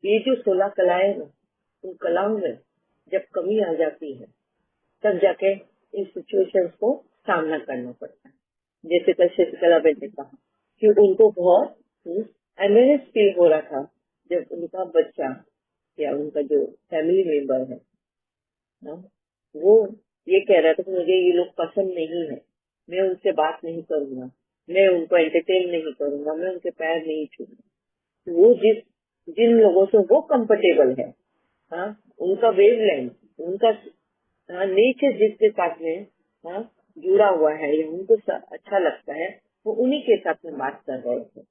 ये जो 16 कलाएं ना, उन कलाओं में जब कमी आ जाती है तब जाके इन सिचुएशंस को सामना करना पड़ता है। जैसे कल शशिकला बेन ने कहा कि उनको बहुत एम्बेरेस फील हो रहा था जब उनका बच्चा या उनका जो फैमिली मेंबर है ना, वो ये कह रहा था कि मुझे ये लोग पसंद नहीं है, मैं उनसे बात नहीं करूंगा, मैं उनको एंटरटेन नहीं करूंगा, मैं उनके पैर नहीं छूऊंगा। वो जिन लोगों से वो कंफर्टेबल है, हाँ, उनका वेवलेंथ, उनका नेचर जिसके साथ में जुड़ा हुआ है या उनको अच्छा लगता है, वो उन्हीं के साथ में बात कर रहे थे।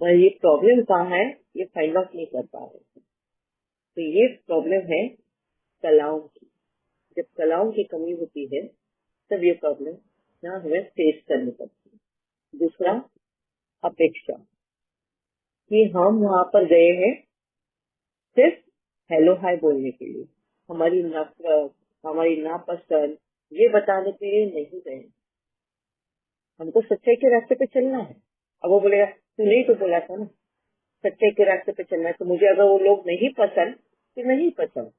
पर ये प्रॉब्लम कहाँ है, ये फाइंड आउट नहीं कर पा रहे थे। तो ये प्रॉब्लम है कलाओं की। जब कलाओं की कमी होती है तब ये प्रॉब्लम यहाँ हमें फेस करनी पड़ती है। दूसरा, अपेक्षा, कि हम वहां पर गए हैं सिर्फ हेलो हाय बोलने के लिए, हमारी नफरत, हमारी नापसंद ये बताने के लिए नहीं गए। हमको सच्चाई के रास्ते पे चलना है। अब वो बोलेगा तूने ही तो बोला था ना सच्चाई के रास्ते पे चलना है, तो मुझे अगर वो लोग नहीं पसंद तो नहीं पसंद।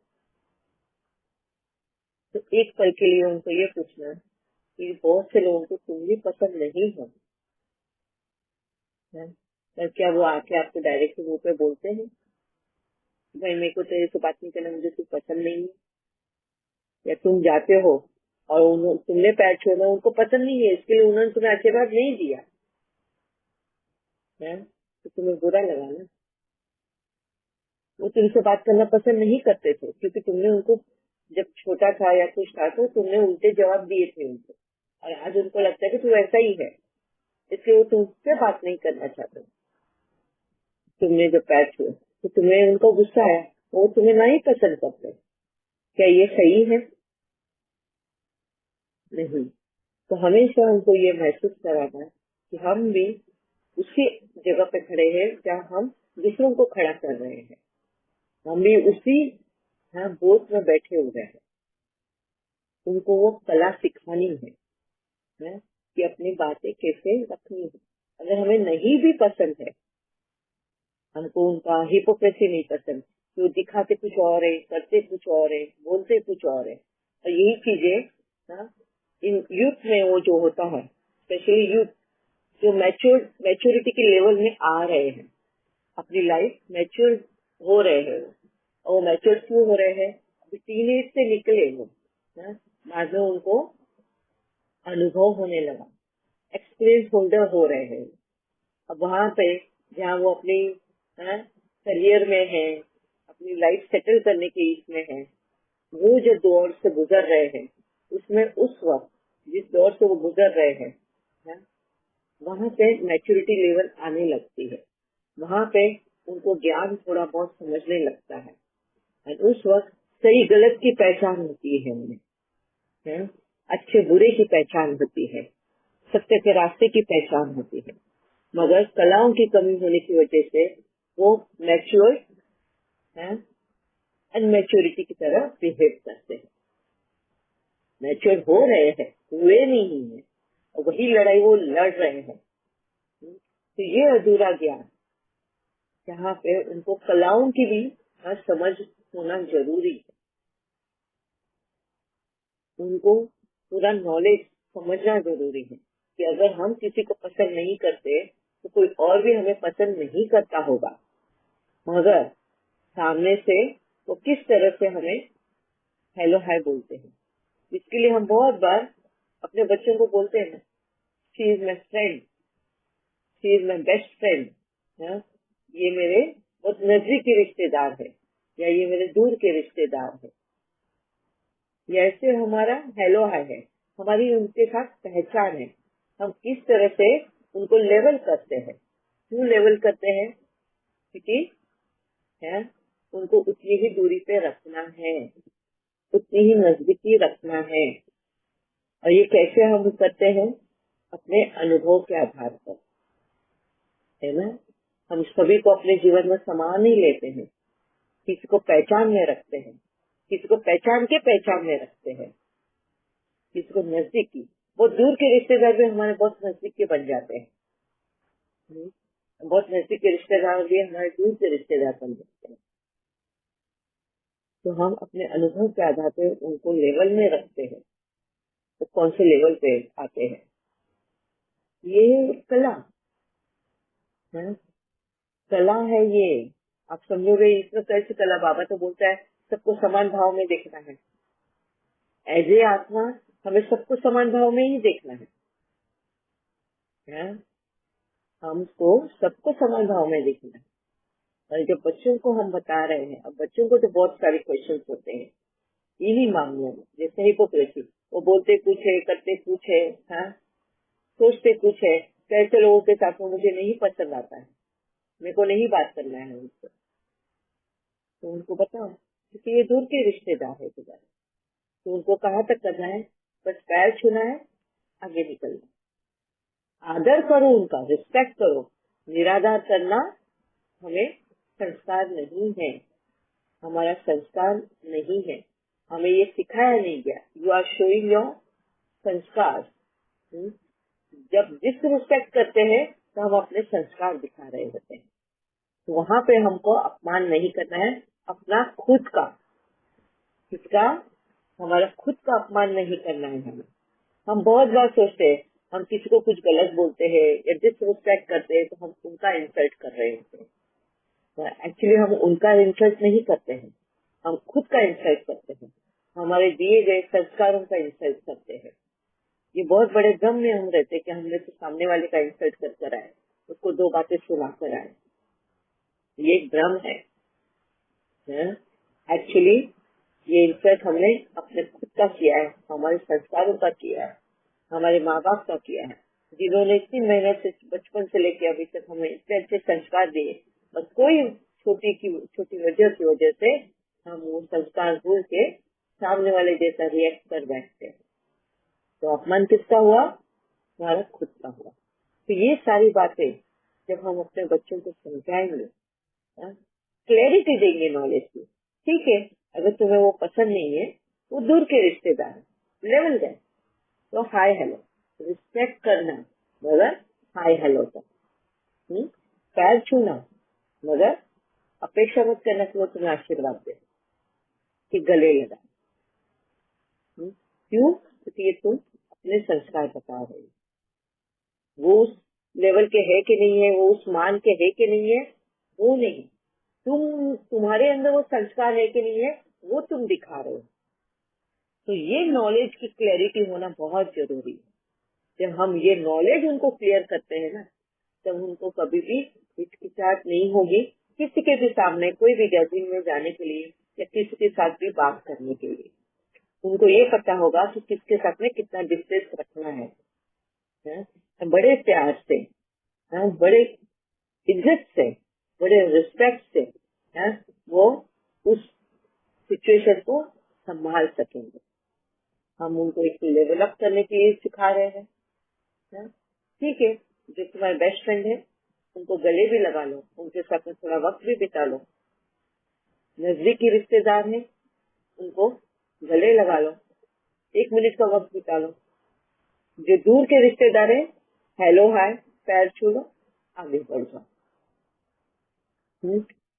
तो एक पल के लिए उनको ये पूछना कि बहुत से लोगों को तुम भी पसंद नहीं हो, तो क्या वो आके आपको डायरेक्ट मुंह पे बोलते हैं भाई मेरे को तेरे से बात नहीं करना, मुझे तू पसंद नहीं है? या तुम जाते हो और तुमने पैर छोड़ना उनको पसंद नहीं है, इसके लिए उन्होंने तुम्हें आशीर्वाद नहीं दिया है, तो तुम्हें बुरा लगा ना। वो तुमसे बात करना पसंद नहीं करते थे क्योंकि तुमने उनको जब छोटा था या कुछ था तो तुमने उल्टे जवाब दिए थे उनको, और आज उनको लगता है कि तू ऐसा ही है, इसलिए वो तुमसे बात नहीं करना चाहते। तुमने जो पैर छुए तो तुम्हें उनको गुस्सा आया, वो तुम्हें नहीं पसंद करते। क्या ये सही है? नहीं। तो हमेशा उनको ये महसूस कराना कि हम भी उसी जगह पे खड़े हैं जहाँ हम दूसरों को खड़ा कर रहे हैं, हम भी उसी बोट में बैठे हुए हैं। उनको वो कला सिखानी है कि अपनी बातें कैसे रखनी है। अगर हमें नहीं भी पसंद है, हमको उनका हिपोक्रेसी नहीं पसंद, तो दिखाते कुछ और है, करते कुछ और है, बोलते कुछ और है, और यही चीजें इन यूथ में वो जो होता है, स्पेशली यूथ जो मैच्योरिटी के लेवल में आ रहे हैं, अपनी लाइफ मैच्योर हो रहे हैं। और वो मैच्योर क्यों हो रहे हैं? अभी टीनेज से निकले वो, बाद में उनको अनुभव होने लगा, एक्सपीरियंस होल्डर हो रहे हैं। अब वहां पे जहाँ वो अपनी करियर में है, अपनी लाइफ सेटल करने के इसमें है, वो जो दौर से गुजर रहे हैं उसमें उस वक्त जिस दौर से वो गुजर रहे हैं, वहां पे मैच्योरिटी लेवल आने लगती है, वहां पे उनको ज्ञान थोड़ा बहुत समझने लगता है, और उस वक्त सही गलत की पहचान होती है उन्हें, अच्छे बुरे की पहचान होती है, सत्य के रास्ते की पहचान होती है। मगर कलाओं की कमी होने की वजह से वो मैच्योर अनमेच्योरिटी की तरह बिहेव करते हैं। मैच्योर हो रहे हैं, हुए नहीं है, और वही लड़ाई वो लड़ रहे हैं। तो ये अधूरा ज्ञान, जहाँ पे उनको कलाओं की भी समझ होना जरूरी है, उनको पूरा नॉलेज समझना जरूरी है कि अगर हम किसी को पसंद नहीं करते तो कोई और भी हमें पसंद नहीं करता होगा, मगर सामने से वो किस तरह से हमें हेलो हाय बोलते हैं। इसके लिए हम बहुत बार अपने बच्चों को बोलते हैं, she is my friend, she is my best friend, ये मेरे बहुत नजदीकी रिश्तेदार है, या ये मेरे दूर के रिश्तेदार है। ये ऐसे हमारा हेलो हाय है, हमारी उनके साथ पहचान है। हम किस तरह से उनको लेवल करते हैं, क्यों लेवल करते हैं? क्योंकि उनको उतनी ही दूरी पे रखना है, उतनी ही नजदीकी रखना है। और ये कैसे हम करते हैं? अपने अनुभव के आधार पर, है ना। हम सभी को अपने जीवन में समान ही लेते हैं, किसी को पहचान में रखते हैं, किसी को पहचान में रखते हैं, किसी को नजदीकी, बहुत दूर के रिश्तेदार भी हमारे बहुत नजदीक के बन जाते हैं। बहुत नजदीक के रिश्तेदार भी हमारे दूर के रिश्तेदार बन जाते हैं। तो हम अपने अनुभव के आधार पर उनको लेवल में रखते हैं, तो कौन से लेवल पे आते हैं। ये कला है, कला है ये। आप समझोगे इसमें कैसे कला। बाबा तो बोलता है सबको समान भाव में देखना है। एज ए आत्मा हमें सबको समान भाव में ही देखना है? हमको सबको समान भाव में देखना है। और जब बच्चों को हम बता रहे हैं, अब बच्चों को तो बहुत सारे क्वेश्चन होते हैं इन्हीं मामलों में, जैसे हिपोक्रेसी, वो बोलते कुछ है, करते कुछ है, हाँ, सोचते कुछ है। कैसे लोगों के साथ में मुझे नहीं पसंद आता है, मेरे को नहीं बात करना है उनसे, तो उनको बताओ क्योंकि ये दूर के रिश्तेदार है तुम्हारे। तो उनको कहाँ तक करना है, बस पैर छूना है, आगे निकलना। आदर करो उनका, रिस्पेक्ट करो। निराधार करना हमें संस्कार नहीं है, हमारा संस्कार नहीं है, हमें ये सिखाया नहीं गया। यू आर शोइंग योर संस्कार। जब डिसरिस्पेक्ट करते हैं तो हम अपने संस्कार दिखा रहे होते हैं। तो वहां पे हमको अपमान नहीं करना है, अपना खुद का, किसका, हमारा खुद का अपमान नहीं करना है हमें। हम बहुत बार सोचते हैं हम किसी को कुछ गलत बोलते हैं या डिसरिस्पेक्ट करते हैं तो हम उनका इंसल्ट कर रहे होते हैं। एक्चुअली हम उनका इंसल्ट नहीं करते हैं, हम खुद का इंसल्ट करते हैं, हमारे दिए गए संस्कारों का इंसल्ट करते हैं। ये बहुत बड़े भ्रम में हम रहते हैं कि हमने तो सामने वाले का इंसल्ट कर आए, उसको दो बातें सुना कर आए। ये एक भ्रम है। एक्चुअली ये इंसल्ट हमने अपने खुद का किया है, हमारे संस्कारों का किया है, हमारे माँ बाप का किया है, जिन्होंने इतनी मेहनत से बचपन से लेके अभी तक हमें इतने अच्छे संस्कार दिए, बस कोई छोटी वजह से हम वो संस्कार भूल के सामने वाले जैसा रिएक्ट कर बैठते हैं। तो अपमान किसका हुआ, हमारा खुद का हुआ। तो ये सारी बातें जब हम अपने बच्चों को समझाएंगे, क्लैरिटी देंगे नॉलेज की। ठीक है, अगर तुम्हें वो पसंद नहीं है, वो दूर के रिश्तेदार है, लेवल गए तो हाय हेलो, रिस्पेक्ट करना मगर हाय हेलो तक। पैर छूना मगर अपेक्षा मत करना कि वो तुम्हें आशीर्वाद दे, कि गले लगा। क्यों, क्योंकि ये तुम अपने संस्कार बता रहे हो। वो उस लेवल के है कि नहीं है, वो उस मान के है कि नहीं है, वो नहीं, तुम्हारे अंदर वो संस्कार है कि नहीं है, वो तुम दिखा रहे हो। तो ये नॉलेज की क्लैरिटी होना बहुत जरूरी है। जब हम ये नॉलेज उनको क्लियर करते हैं ना, तब उनको कभी भी हिचकिचाहट नहीं होगी किसी के भी सामने कोई भी गैदरिंग में जाने के लिए या किसी के साथ भी बात करने के लिए। उनको ये पता होगा कि किसके साथ में कितना डिस्टेंस रखना है? बड़े प्यार से, बड़े इज्जत से, बड़े रिस्पेक्ट से वो उस सिचुएशन को संभाल सकेंगे। हम उनको एक लेवल अप करने के लिए सिखा रहे हैं। ठीक है, जो तुम्हारे बेस्ट फ्रेंड है उनको गले भी लगा लो, उनके साथ में थोड़ा वक्त भी बिता लो। नजदीकी रिश्तेदार है उनको गले लगा लो, 1 मिनट का वक्त बिता लो। जो दूर के रिश्तेदार है, हेलो हाय, पैर छू लो, आगे बढ़ जाओ।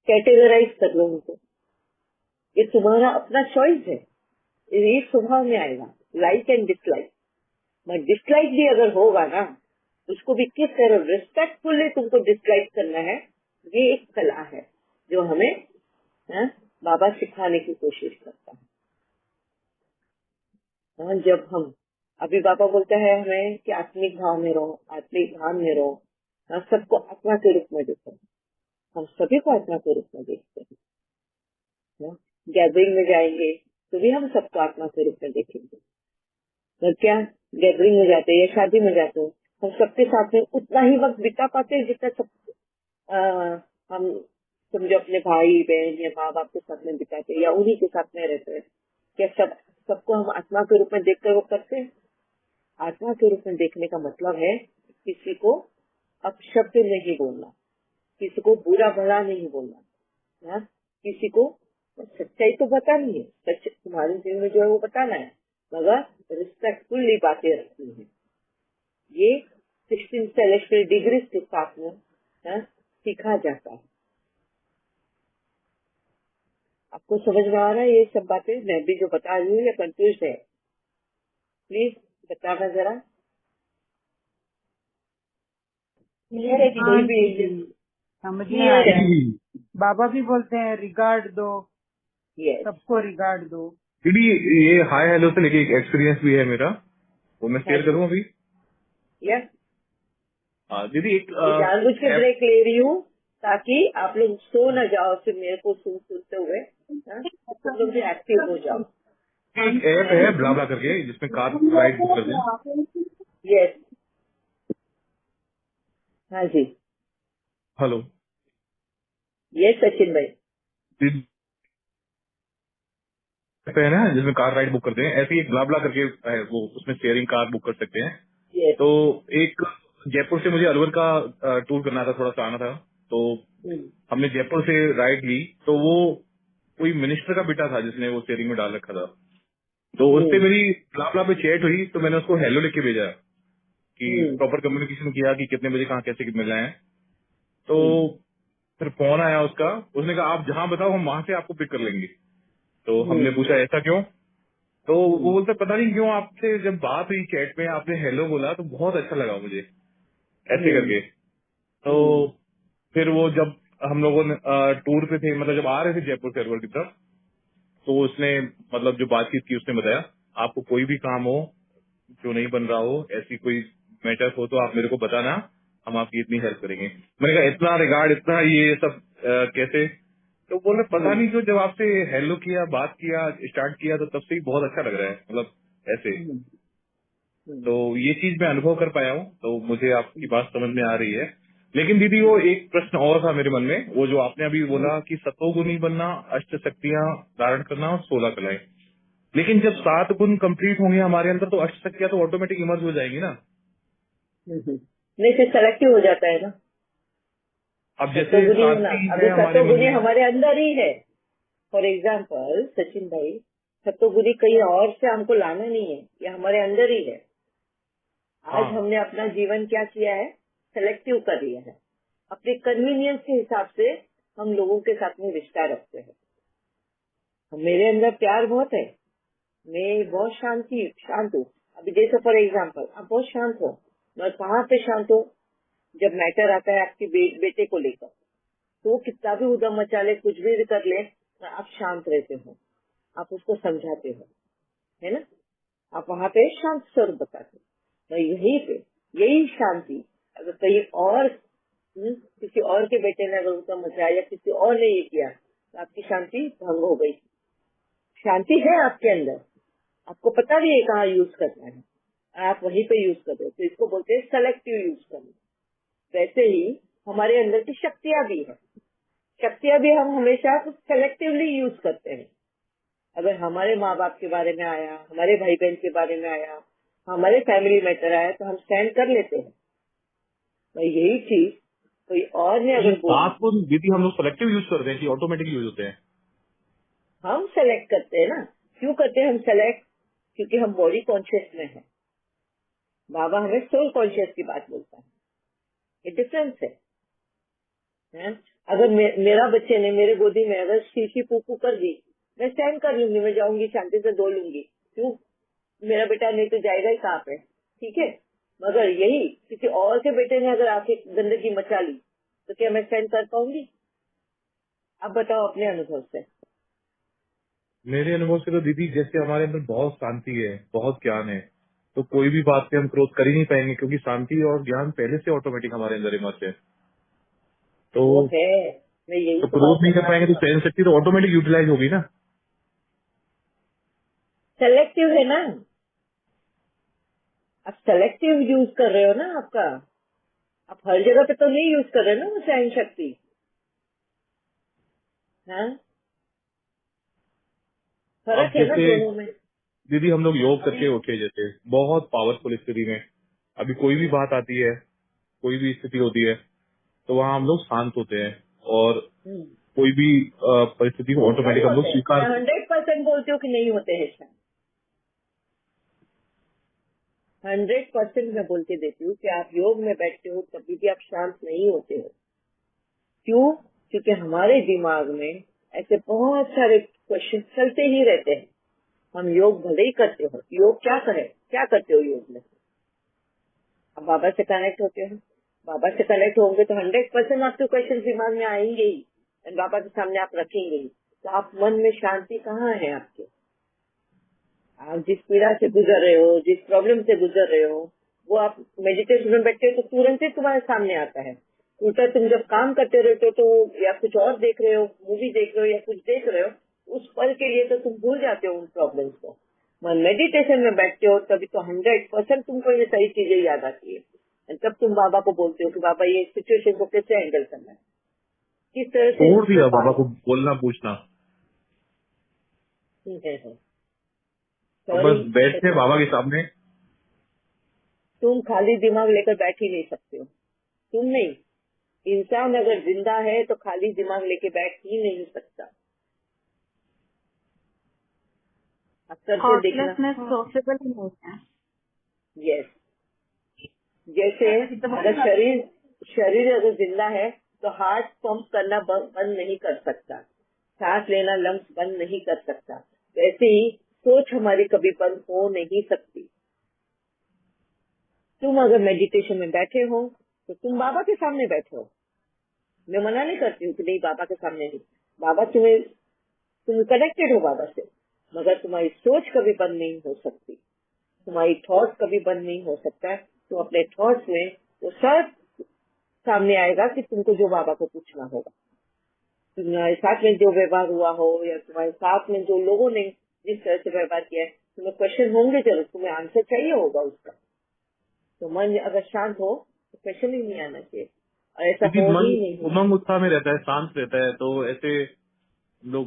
कैटेगराइज कर लो उनको। ये तुम्हारा अपना चॉइस है, ये स्वभाव में आएगा, like and dislike. But dislike भी अगर होगा ना, उसको भी किस तरह रिस्पेक्टफुली तुमको डिसलाइक करना है, ये एक कला है जो हमें बाबा सिखाने की कोशिश करता है। जब हम अभी बाबा बोलता है हमें कि आत्मिक भाव में रहो, आत्मिक भाव में रहो, सबको आत्मा के रूप में देखो। हम सभी को आत्मा के रूप में देखते हैं। गैदरिंग में जाएंगे तो भी हम सबको आत्मा के रूप में देखेंगे। तो क्या गैदरिंग में जाते हैं या शादी में जाते हैं, हम सबके साथ में उतना ही वक्त बिता पाते हैं जितना सब हम समझो अपने भाई बहन या माँ बाप के साथ में बिताते हैं या उन्हीं के साथ में रहते हैं। क्या सबको हम आत्मा के रूप में देखकर वो करते हैं? आत्मा के रूप में देखने का मतलब है किसी को अपशब्द नहीं बोलना, किसी को बुरा भला नहीं बोलना, किसी को सच्चाई तो बतानी है, सच तुम्हारे जीवन में जो है वो बताना है, मगर रिस्पेक्टफुली बातें रखनी है। ये 16 सेलेस्टियल डिग्रीज के साथ में सीखा जाता है। आपको समझ में आ रहा है ये सब बातें मैं भी जो बता रही हूँ या कंफ्यूज है? प्लीज बताना जरा। कोई भी समझ में आ रहा है। बाबा भी बोलते हैं रिगार्ड दो, यस सबको रिगार्ड दो। दीदी ये हाय हेलो से लेके एक एक्सपीरियंस भी है मेरा, वो मैं शेयर करूँ अभी। यस दीदी एक जानबूझ के ब्रेक ले रही हूँ ताकि आप लोग सो न जाओ फिर मेरे को सुनते हुए, तुम लोग भी एक्टिव हो जाओ। एक ऐप है ब्लाब्ला करके जिसमें कार राइड बुक करते हैं। यस हाँ जी हेलो यस सचिन भाई। दीदी ऐप है ना जिसमें कार राइड बुक करते हैं, ऐसे ही एक ब्लाब्ला करके है, वो उसमें शेयरिंग कार बुक कर सकते हैं। यस तो एक जयपुर से मुझे अलवर का टूर करना था, थोड़ा सा आना था, तो हमने जयपुर से राइड ली। तो वो कोई मिनिस्टर का बेटा था जिसने वो शेयरिंग में डाल रखा था। तो उससे मेरी ब्लाब्ला पे चैट हुई, तो मैंने उसको हेलो लिख के भेजा कि प्रॉपर कम्युनिकेशन किया कि कितने बजे कहाँ कैसे मिलना है। तो फिर फोन आया उसका, उसने कहा आप जहाँ बताओ हम वहां से आपको पिक कर लेंगे। तो हमने पूछा ऐसा क्यों? तो वो बोलता पता नहीं क्यों आपसे जब बात हुई चैट में आपने हेलो बोला तो बहुत अच्छा लगा मुझे, ऐसे करके। तो फिर वो जब हम लोगों ने टूर पे थे, मतलब जब आ रहे थे जयपुर से अलवर की तरफ, तो उसने मतलब जो बातचीत की उसने बताया आपको कोई भी काम हो जो नहीं बन रहा हो, ऐसी कोई मैटर हो तो आप मेरे को बताना, हम आपकी इतनी हेल्प करेंगे। मैंने कहा इतना रिगार्ड इतना ये सब कैसे? तो बोल रहे पता नहीं क्यों जब आपसे हेलो किया बात किया स्टार्ट किया तो तब से ही बहुत अच्छा लग रहा है, मतलब ऐसे। तो ये चीज मैं अनुभव कर पाया हूँ, तो मुझे आपकी बात समझ में आ रही है। लेकिन दीदी वो एक प्रश्न और था मेरे मन में, वो जो आपने अभी बोला कि सतोगुनी बनना, अष्ट शक्तियां धारण करना और 16 कलाएं। लेकिन जब 7 गुण कंप्लीट होंगे हमारे अंदर तो अष्ट शक्तियां तो ऑटोमेटिक इमर्ज हो जाएगी ना। नहीं फिर सेलेक्टिव हो जाता है ना। अब जैसे सतोगुनी होना, सात्विक अभी है हमारे मन सतोगुनी में। हमारे अंदर ही है। फॉर एग्जाम्पल सचिन भाई, सतोगुनी कहीं और से हमको लाना नहीं है, ये हमारे अंदर ही है। आज हाँ हमने अपना जीवन क्या किया है, सेलेक्टिव कर लिया है। अपने कन्वीनियंस के हिसाब से हम लोगों के साथ में रिश्ता रखते हैं। मेरे अंदर प्यार बहुत है, मैं बहुत शांत हूँ। अभी जैसे फॉर एग्जाम्पल आप बहुत शांत हो, मैं कहाँ पे शांत हूँ? जब मैटर आता है आपके बेटे को लेकर, तो वो कितना भी उधम मचा ले कुछ भी कर ले, आप शांत रहते हो, आप उसको समझाते हो, है ना? आप वहाँ पे शांत स्वरूप बताते हो। तो यही पे यही शांति अगर कहीं और किसी और के बेटे ने अगर उधम मचाया या किसी और ने ये किया तो आपकी शांति भंग हो गई। शांति है आपके अंदर, आपको पता भी है कहाँ यूज करना है, आप वहीं पे यूज कर रहे हो, तो इसको बोलते हैं सेलेक्टिव यूज करना। वैसे ही हमारे अंदर की शक्तियां भी है, शक्तियां भी हम हमेशा सेलेक्टिवली यूज करते हैं। अगर हमारे माँ बाप के बारे में आया, हमारे भाई बहन के बारे में आया, हमारे फैमिली मैटर आया तो हम स्टैंड कर लेते हैं। तो यही चीज कोई और ने ये अगर बोली, 7 गुण दीदी हम लोग सेलेक्टिव यूज करते हैं कि ऑटोमेटिक यूज होते हैं? हम सेलेक्ट करते हैं ना। क्यों करते हैं हम सेलेक्ट? क्योंकि हम बॉडी कॉन्शियस में है, बाबा हमें सोल कॉन्शियस की बात बोलता है, ये डिफरेंस है? अगर मेरा बच्चे ने मेरे गोदी में अगर शीशी पू कर दी, मैं स्टैंड कर लूंगी, मैं जाऊंगी शांति से धो लूंगी। क्यों? मेरा बेटा नहीं तो जाएगा ही कहाँ पे, ठीक है? मगर यही किसी और के बेटे ने अगर आके गंदगी मचा ली तो क्या मैं स्टैंड कर पाऊंगी? आप बताओ अपने अनुभव से। मेरे अनुभव से तो दीदी जैसे हमारे अंदर बहुत शांति है, बहुत ज्ञान है, तो कोई भी बात पे हम क्रोध कर ही नहीं पाएंगे, क्योंकि शांति और ज्ञान पहले से ऑटोमेटिक हमारे अंदर इमर्ज है। तो वो है, मैं यही तो तो बात क्रोध नहीं कर करना पाएंगे तो चाहती हूँ। सहन शक्ति तो ऑटोमेटिक यूटिलाइज होगी ना। सेलेक्टिव है ना, आप सेलेक्टिव यूज कर रहे हो ना आपका, आप हर जगह पे तो नहीं यूज कर रहे ना वो सहन शक्ति। हाँ, अब फर्क है ना जैसे दोनों में। दीदी हम लोग योग अभी करके उठे जैसे बहुत पावरफुल स्थिति में, अभी कोई भी बात आती है, कोई भी स्थिति होती है, तो वहाँ हम लोग शांत होते हैं और कोई भी परिस्थिति को नहीं ऑटोमेटिक हम लोग होते, स्वीकार। मैं 100% बोलती हूँ कि नहीं होते हैं शांत। 100% मैं बोल के देती हूँ कि आप योग में बैठते हो तभी भी आप शांत नहीं होते हो। क्यों? क्योंकि हमारे दिमाग में ऐसे बहुत सारे क्वेश्चन चलते ही रहते हैं। हम योग भले ही करते हो, योग क्या करते हो योग में? अब बाबा से कनेक्ट होते हो, बाबा से कनेक्ट होंगे तो 100% आपके क्वेश्चन दिमाग में आएंगे ही, और बाबा के सामने आप रखेंगे ही। तो आप मन में शांति कहाँ है आपके? आप जिस पीड़ा से गुजर रहे हो, जिस प्रॉब्लम से गुजर रहे हो, वो आप मेडिटेशन में बैठते हो तो तुरंत ही तुम्हारे सामने आता है। उल्टा तुम जब काम करते रहते हो तो या कुछ और देख रहे हो, मूवी देख रहे हो या कुछ देख रहे हो, उस पल के लिए तो तुम भूल जाते हो उन प्रॉब्लम्स को। मेडिटेशन में बैठते हो तभी तो 100% तुमको ये सही चीजें याद आती है। और तब तुम बाबा को बोलते हो कि बाबा ये सिचुएशन को कैसे हैंडल करना है, किस तरह से छोड़ इसको दिया बाबा पार को बोलना पूछना, है। अब सॉरी, बस बैठे बाबा के सामने। तुम खाली दिमाग लेकर बैठ ही नहीं सकते हो। तुम नहीं, इंसान अगर जिंदा है तो खाली दिमाग लेके बैठ ही नहीं सकता। अक्सर से देखना। थॉटलेसनेस पॉसिबल ही नहीं है। यस, जैसे अगर शरीर अगर जिंदा है तो हार्ट पंप करना बंद नहीं कर सकता, सांस लेना लंग्स बंद नहीं कर सकता, वैसे ही सोच हमारी कभी बंद हो नहीं सकती। तुम अगर मेडिटेशन में बैठे हो तो तुम बाबा के सामने बैठे हो। मैं मना नहीं करती हूँ कि नहीं बाबा के सामने नहीं, बाबा तुम कनेक्टेड हो बाबा से, मगर तुम्हारी सोच कभी बंद नहीं हो सकती, तुम्हारी थॉट्स कभी बंद नहीं हो सकता है। तो अपने थॉट्स में वो सब सामने आएगा कि तुमको जो बाबा को पूछना होगा। तुम्हारे साथ में जो व्यवहार हुआ हो या तुम्हारे साथ में जो लोगों ने जिस तरह से व्यवहार किया है, तुम्हें क्वेश्चन होंगे जरूर, तुम्हें आंसर चाहिए होगा उसका। तो मन अगर शांत हो तो क्वेश्चन ही नहीं आना चाहिए, और ऐसा क्योंकि हो मन ही नहीं। उमंग उत्साह में रहता है, शांत रहता है, तो ऐसे लोग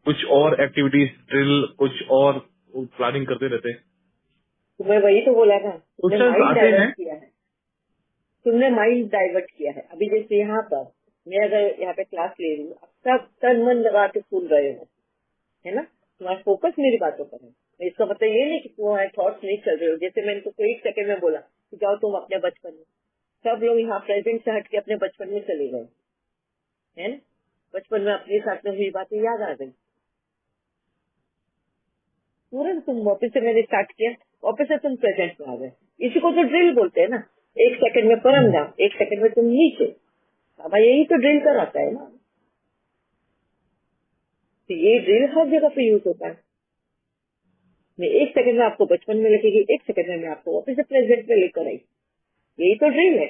कुछ और एक्टिविटीज, ड्रिल, कुछ और प्लानिंग करते रहते हैं। तुम्हें वही तो बोला ना, तुमने क्वेश्चन माइंड आते डाइवर्ट हैं। किया है, तुमने माइंड डाइवर्ट किया है। अभी जैसे यहाँ पर मैं अगर यहाँ पे क्लास ले रही हूँ, अब सब तन मन लगा के सुन रहे हो, है ना, तुम्हारा फोकस मेरी बातों पर है। तो इसका मतलब ये नहीं कि तुम्हारे थॉट्स नहीं चल रहे हो। जैसे मैंने तुमको 1 सेकंड में बोला कि जाओ तुम अपने बचपन में, सब लोग यहाँ प्रेजेंट से हट के अपने बचपन में चले गए, है ना, बचपन में अपने साथ में हुई बातें याद आ गई, तुरंत तुम वापस से मैंने स्टार्ट किया, वापस से तुम प्रेजेंट में आ गए। इसी को तो ड्रिल बोलते हैं ना, 1 सेकंड में परम जाओ, 1 सेकंड में तुम नीचे। बाबा यही तो ड्रिल कराता है ना, तो ये ड्रिल हर जगह पे यूज होता है। मैं 1 सेकंड में आपको बचपन में लगेगी, 1 सेकंड में मैं आपको वापस से प्रेजेंट में लेकर आई, यही तो ड्रिल है।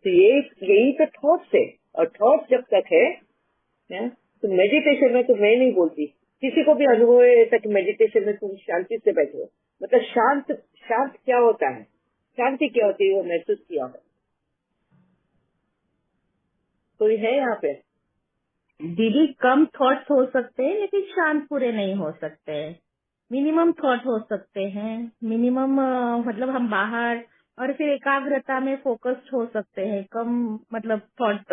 तो यही तो थॉट्स है, और थॉट्स जब तक है तो मेडिटेशन में तो मैं नहीं बोलती, किसी को भी अनुभव है ऐसा कि मेडिटेशन में तुम शांति से बैठे हो, मतलब शांत क्या होता है, शांति क्या होती है वो महसूस किया हो? कोई है यहाँ पे? दीदी कम थॉट्स हो सकते हैं लेकिन शांत पूरे नहीं हो सकते। मिनिमम थॉट हो सकते हैं, मिनिमम मतलब हम बाहर और फिर एकाग्रता में फोकस्ड हो सकते हैं। कम मतलब थॉट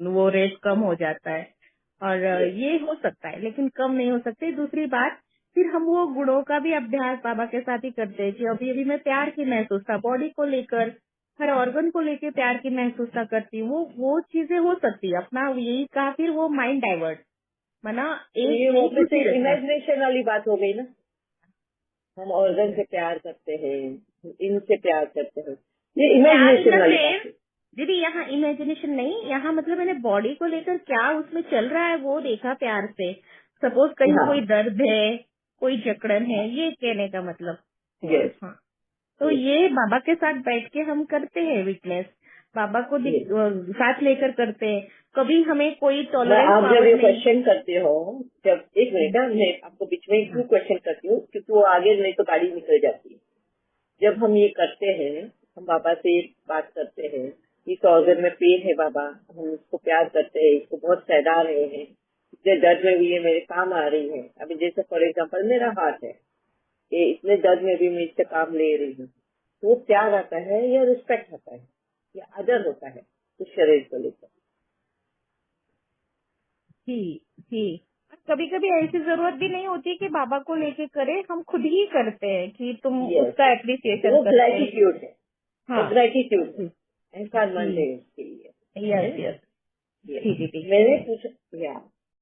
वो रेट कम हो जाता है और ये हो सकता है लेकिन कम नहीं हो सकते। दूसरी बात, फिर हम वो गुणों का भी अभ्यास बाबा के साथ ही करते हैं कि अभी मैं प्यार की महसूस था, बॉडी को लेकर हर ऑर्गन को लेके प्यार की महसूसता करती हूँ, वो चीजें हो सकती है। अपना यही कहा, फिर वो माइंड डाइवर्ट माना एक ये नहीं वापस से दूसरी रचना। इमेजिनेशन वाली बात हो गई ना, हम ऑर्गन से प्यार करते हैं, इनसे प्यार करते हैं, ये प्यार इन इमेजिनेशन द वाली बात सेंस है। दीदी, यहाँ इमेजिनेशन नहीं, यहाँ मतलब मैंने बॉडी को लेकर क्या उसमें चल रहा है वो देखा प्यार से। सपोज कहीं हाँ, कोई दर्द है, कोई जकड़न है, ये कहने का मतलब। यस, हाँ, तो ये बाबा के साथ बैठ के हम करते हैं विटनेस, बाबा को यस। साथ लेकर करते हैं। कभी हमें कोई मैं टॉलरेंस आप जब पावर ये नहीं। क्वेश्चन करते हो, जब एक मिनट है, मैं आपको बीच में क्यों क्वेश्चन करती हूँ, क्योंकि वो आगे नहीं तो गाड़ी निकल जाती है। जब हम ये करते हैं, हम बाबा से बात करते हैं, इस ऑर्गन में पेन है बाबा, हम इसको प्यार करते हैं, इसको बहुत सहला रहे हैं, इतने दर्द में भी ये मेरे काम आ रही है। अभी जैसे फॉर एग्जाम्पल मेरा हाथ है, ये इतने दर्द में भी मैं इससे काम ले रही हूँ, तो वो प्यार आता है या रिस्पेक्ट आता है या आदर होता है उस शरीर को लेकर? जी जी। कभी कभी ऐसी जरूरत भी नहीं होती कि बाबा को लेके करे, हम खुद ही करते हैं कि तुम यस, उसका एप्रिसिएशन वो करते हैं। ग्रेटिट्यूड है, वो हाँ ग्रेटिट्यूड है, जी एहसान मंद जी है उसके लिए। Yes yes, Yes. TGT. मैंने पूछा या